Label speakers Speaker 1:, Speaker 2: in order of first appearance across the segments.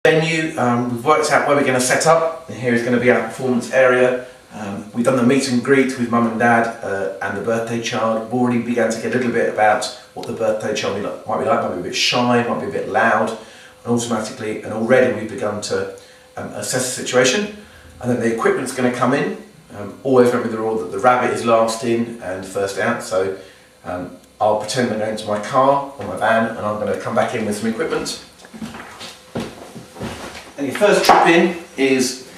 Speaker 1: Venue, we've worked out where we're going to set up, and here is going to be our performance area. We've done the meet and greet with mum and dad and the birthday child. We've already begun to get a little bit about what the birthday child might be like, might be a bit shy, might be a bit loud, and already we've begun to assess the situation. And then the equipment's going to come in. Always remember the rule that the rabbit is last in and first out, so I'll pretend I'm going to my car or my van and I'm going to come back in with some equipment. And your first trip in is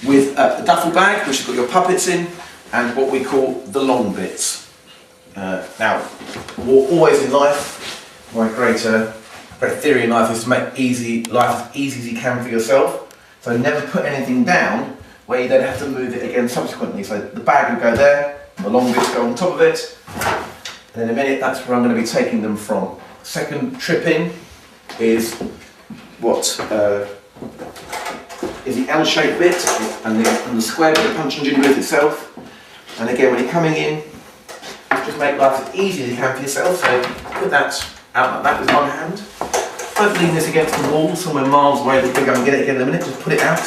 Speaker 1: with a duffel bag which has got your puppets in and what we call the long bits. Now, always in life, my great theory in life is to make life as easy as you can for yourself. So never put anything down where you then have to move it again subsequently. So the bag will go there, the long bits go on top of it, and in a minute that's where I'm going to be taking them from. Second trip in is what is the L-shaped bit and the square bit, the punch and judy bit itself. And again, when you're coming in, just make life as easy as you can for yourself. So put that out like that with one hand. Don't lean this against the wall somewhere miles away. We'll go and get it again in a minute. Just put it out.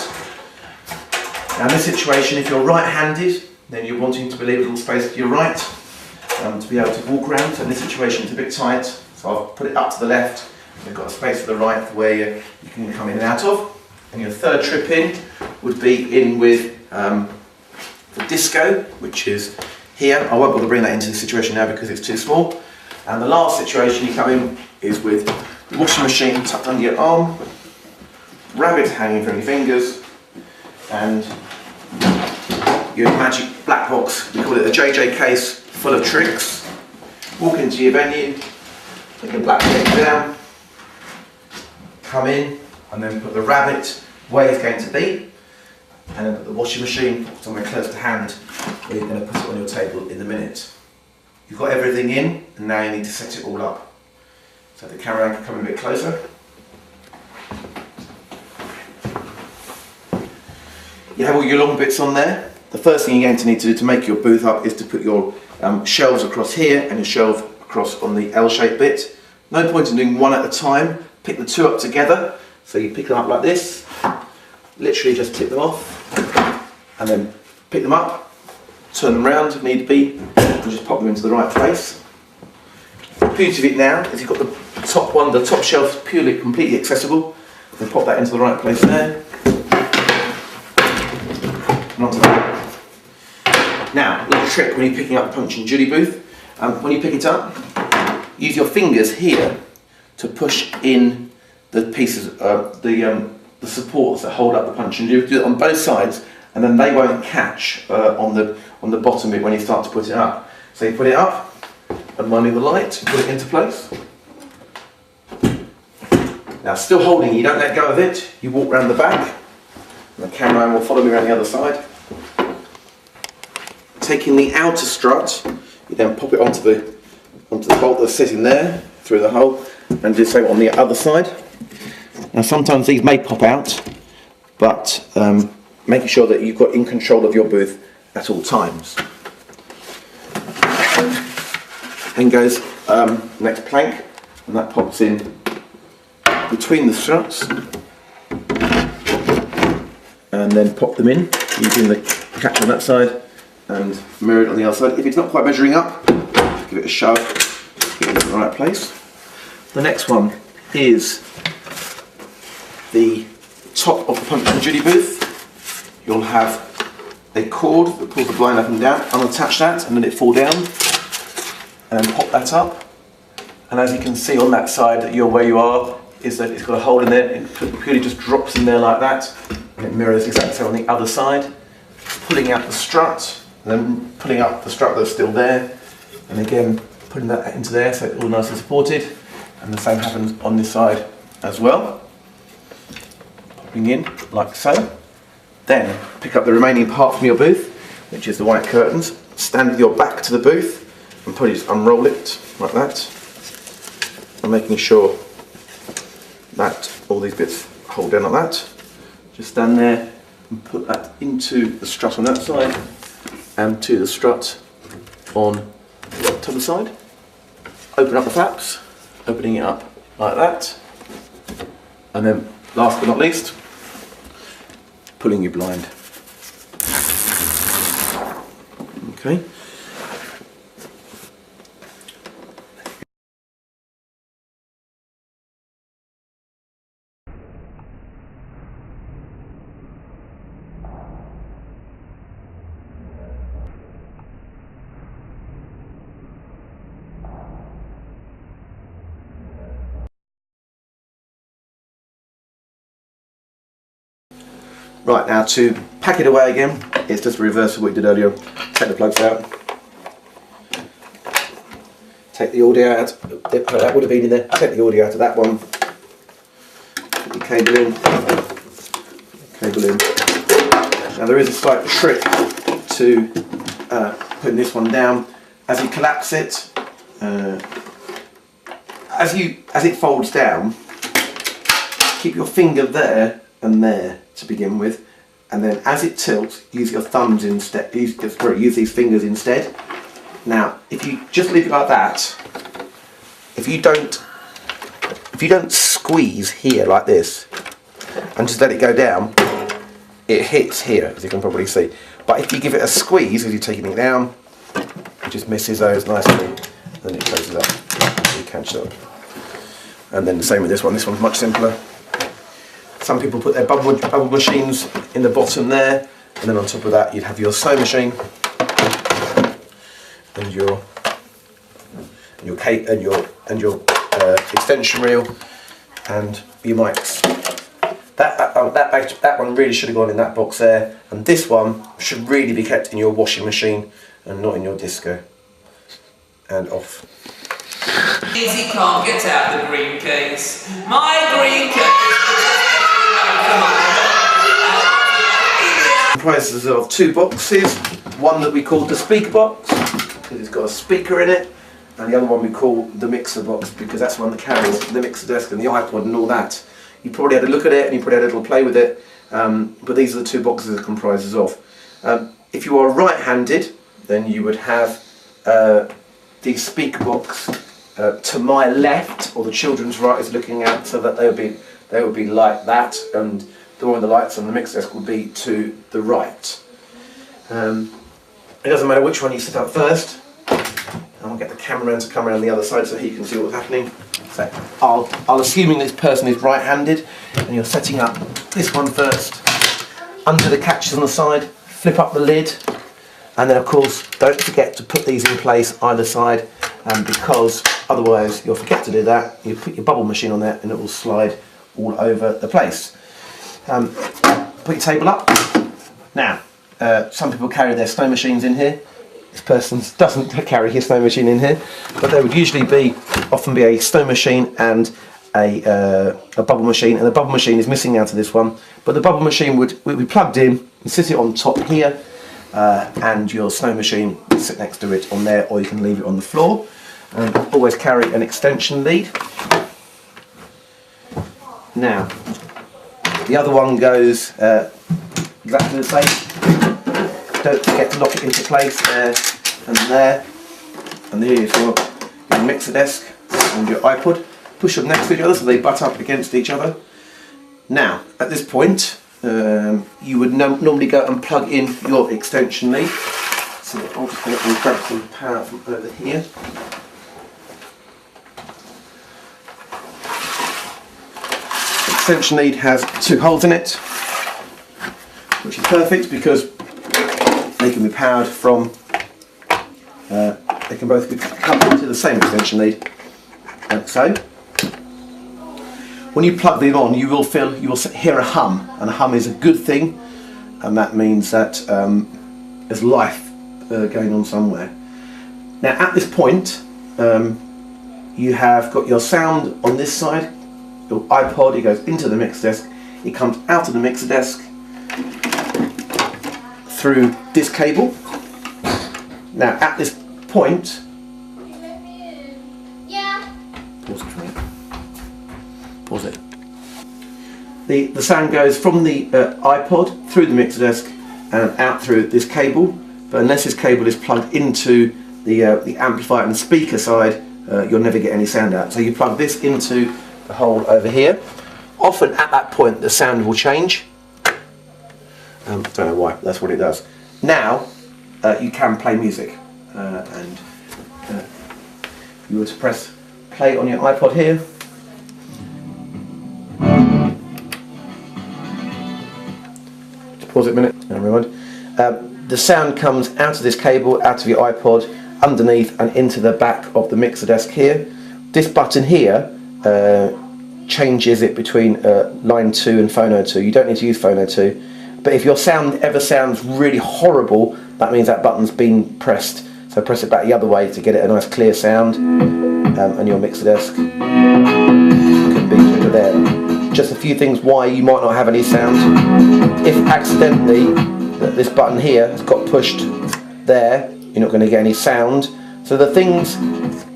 Speaker 1: Now in this situation, if you're right-handed, then you're wanting to leave a little space to your right to be able to walk around. So in this situation, it's a bit tight. So I'll put it up to the left. We've got a space to the right where you can come in and out of. And your third trip in would be in with the disco, which is here. I won't bother bringing that into the situation now because it's too small. And the last situation you come in is with the washing machine tucked under your arm, rabbit hanging from your fingers, and your magic black box. We call it a JJ case full of tricks. Walk into your venue, take your black box down, come in, and then put the rabbit where it's going to be, and then put the washing machine somewhere close to hand where you're going to put it on your table in a minute. You've got everything in, and now you need to set it all up. So the camera can come a bit closer. You have all your long bits on there. The first thing you're going to need to do to make your booth up is to put your shelves across here and a shelf across on the L-shaped bit. No point in doing one at a time. Pick the two up together. So you pick them up like this, literally just tip them off, and then pick them up, turn them round if need be, and just pop them into the right place. The beauty of it now is you've got the top one, the top shelf is purely, completely accessible. Then pop that into the right place there. And onto that. Now, a little trick when you're picking up the punch and judy booth. When you pick it up, use your fingers here to push in the pieces, the supports that hold up the punch and judy. Do it on both sides, and then they won't catch on the bottom bit when you start to put it up. So you put it up, and minding the light, put it into place. Now, still holding, you don't let go of it. You walk around the back, and the cameraman will follow me around the other side. Taking the outer strut, you then pop it onto the bolt that's sitting there through the hole, and do the same on the other side. Now sometimes these may pop out, but making sure that you've got in control of your booth at all times. Then goes next plank, and that pops in between the struts, and then pop them in using the catch on that side and mirror it on the other side. If it's not quite measuring up, give it a shove, get it into the right place. The next one is the top of the punch and judy booth. You'll have a cord that pulls the blind up and down, unattach that and let it fall down, and then pop that up. And as you can see on that side, where you are, is that it's got a hole in there. It purely just drops in there like that, and it mirrors exactly the same on the other side. Pulling out the strut, and then pulling up the strut that's still there, and again putting that into there so it's all nice and supported. And the same happens on this side as well. Popping in like so. Then pick up the remaining part from your booth, which is the white curtains. Stand with your back to the booth and probably just unroll it like that. And making sure that all these bits hold down like that. Just stand there and put that into the strut on that side and to the strut on the other side. Open up the flaps, opening it up like that, and then last but not least, pulling your blind. Okay. Right, now to pack it away again, it's just the reverse of what we did earlier. Take the plugs out. Take the audio out. That would have been in there. Take the audio out of that one. Put your cable in. Cable in. Now there is a slight trick to putting this one down. As you collapse it, as it folds down, keep your finger there and there to begin with, and then as it tilts, use your thumbs instead. Use these fingers instead. Now, if you just leave it like that, if you don't squeeze here like this and just let it go down, it hits here, as you can probably see. But if you give it a squeeze as you're taking it down, it just misses those nicely, and then it closes up. You catch it up. And then the same with this one. This one's much simpler. Some people put their bubble machines in the bottom there, and then on top of that you'd have your snow machine and your extension reel and your mics. That one really should have gone in that box there, and this one should really be kept in your washing machine and not in your disco. And off.
Speaker 2: Easy can't get out the green case. My green case.
Speaker 1: Comprises of two boxes, one that we call the speaker box because it's got a speaker in it, and the other one we call the mixer box because that's the one that carries the mixer desk and the iPod and all that. You probably had a look at it and you probably had a little play with it, but these are the two boxes it comprises of. If you are right-handed, then you would have the speaker box to my left, or the children's right is looking out, so that they would be like that, and the one with the lights on the mix desk would be to the right. It doesn't matter which one you set up first. I'll get the cameraman to come around the other side so he can see what's happening. So I'll assuming this person is right-handed, and you're setting up this one first. Undo the catches on the side, flip up the lid, and then of course don't forget to put these in place either side, because otherwise you'll forget to do that. You put your bubble machine on there and it will slide all over the place. Put your table up. Now, some people carry their snow machines in here. This person doesn't carry his snow machine in here, but there would usually often be a snow machine and a bubble machine, and the bubble machine is missing out of this one. But the bubble machine would be plugged in and sit it on top here, and your snow machine would sit next to it on there, or you can leave it on the floor. Always carry an extension lead. Now, the other one goes exactly the same. Don't forget to lock it into place there and there. And here you've got your mixer desk and your iPod. Push them next to each other so they butt up against each other. Now, at this point, you would normally go and plug in your extension lead. So I'm just going to grab some power from over here. Extension lead has two holes in it, which is perfect because they can be powered from, they can both be plugged into the same extension lead, like so. When you plug them on, you will hear a hum, and a hum is a good thing, and that means that there's life going on somewhere. Now at this point, you have got your sound on this side. Your iPod, it goes into the mixer desk, it comes out of the mixer desk through this cable. Now at this point, pause it for me. Pause it. The sound goes from the iPod through the mixer desk and out through this cable, but unless this cable is plugged into the amplifier and the speaker side, you'll never get any sound out. So you plug this into the hole over here, often at that point the sound will change. Don't know why, that's what it does. Now you can play music, and you were to press play on your iPod here. Just pause it a minute and rewind. The sound comes out of this cable, out of your iPod, underneath and into the back of the mixer desk here. This button here changes it between line 2 and phono 2. You don't need to use phono 2, but if your sound ever sounds really horrible, that means that button's been pressed. So press it back the other way to get it a nice clear sound, and your mixer desk could be quicker there. Just a few things why you might not have any sound. If accidentally this button here has got pushed there, you're not going to get any sound. So the things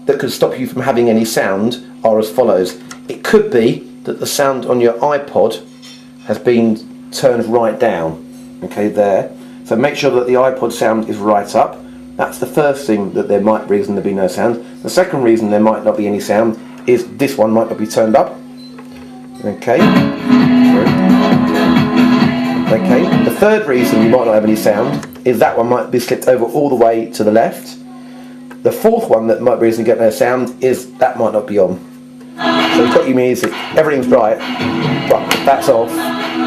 Speaker 1: that could stop you from having any sound are as follows. It could be that the sound on your iPod has been turned right down, okay, there. So make sure that the iPod sound is right up. That's the first thing that there might be reason there be no sound. The second reason there might not be any sound is this one might not be turned up. Okay. Okay. The third reason you might not have any sound is that one might be slipped over all the way to the left. The fourth one that might be reason you get no sound is that might not be on. So you've got your music, everything's right, but if that's off,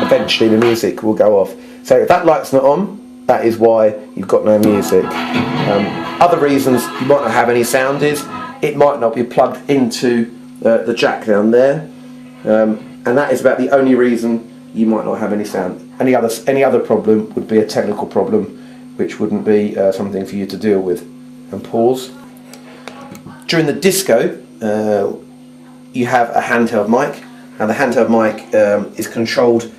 Speaker 1: eventually the music will go off. So if that light's not on, that is why you've got no music. Other reasons you might not have any sound is it might not be plugged into the jack down there, and that is about the only reason you might not have any sound. Any other problem would be a technical problem, which wouldn't be something for you to deal with. And pause. During the disco, you have a handheld mic, and the handheld mic is controlled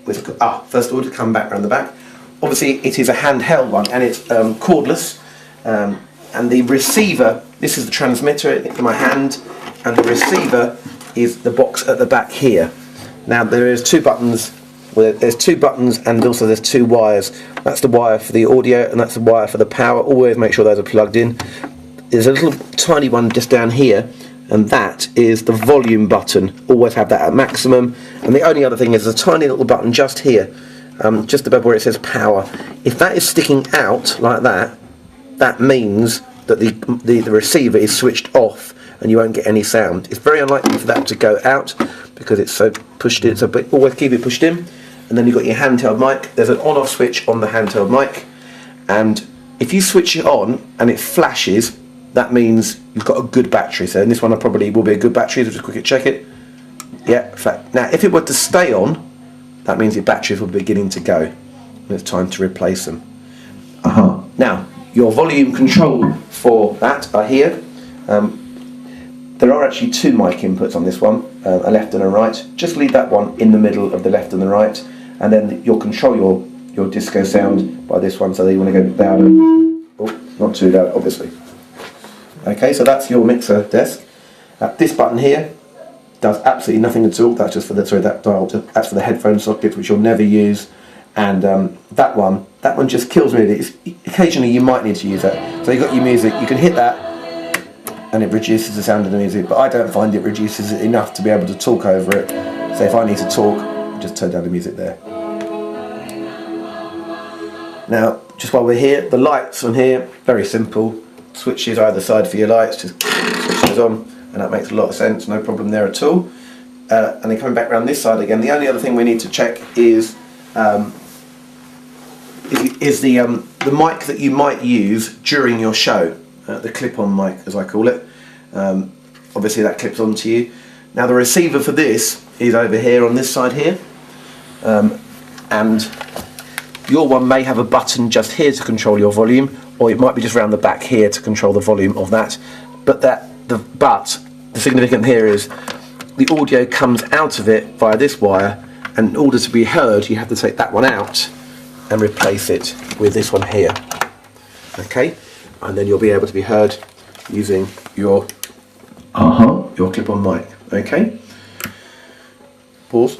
Speaker 1: with first of all, to come back around the back. Obviously it is a handheld one, and it's cordless, and the receiver, this is the transmitter in my hand, and the receiver is the box at the back here. Now there is two buttons, there's two buttons, and also there's two wires. That's the wire for the audio and that's the wire for the power. Always make sure those are plugged in. There's a little tiny one just down here, and that is the volume button. Always have that at maximum. And the only other thing is a tiny little button just here, just above where it says power. If that is sticking out like that, that means that the receiver is switched off and you won't get any sound. It's very unlikely for that to go out because it's so pushed in, so always keep it pushed in. And then you've got your handheld mic. There's an on-off switch on the handheld mic, and if you switch it on and it flashes, that means you've got a good battery. So in this one, I probably will be a good battery. Just quickly check it. Yeah, flat. Now if it were to stay on, that means your batteries will be beginning to go, and it's time to replace them. Now your volume control for that are here. There are actually two mic inputs on this one, a left and a right. Just leave that one in the middle of the left and the right, and then you'll control your disco sound by this one, so that you want to go louder. Oh, not too loud, obviously. Okay, so that's your mixer desk. This button here does absolutely nothing at all. That's just for that dial. That's for the headphone sockets, which you'll never use. And that one just kills me. Occasionally you might need to use that. So you've got your music. You can hit that, and it reduces the sound of the music, but I don't find it reduces it enough to be able to talk over it. So if I need to talk, I just turn down the music there. Now, just while we're here, the lights on here, very simple. Switches either side for your lights, just switch those on, and that makes a lot of sense, no problem there at all. And then coming back around this side again, the only other thing we need to check is the mic that you might use during your show. The clip-on mic, as I call it. Obviously that clips onto you. Now the receiver for this is over here on this side here, and your one may have a button just here to control your volume, or it might be just around the back here to control the volume of that. But the significant here is the audio comes out of it via this wire, and in order to be heard you have to take that one out and replace it with this one here. Okay? And then you'll be able to be heard using your clip-on mic. Okay? Pause.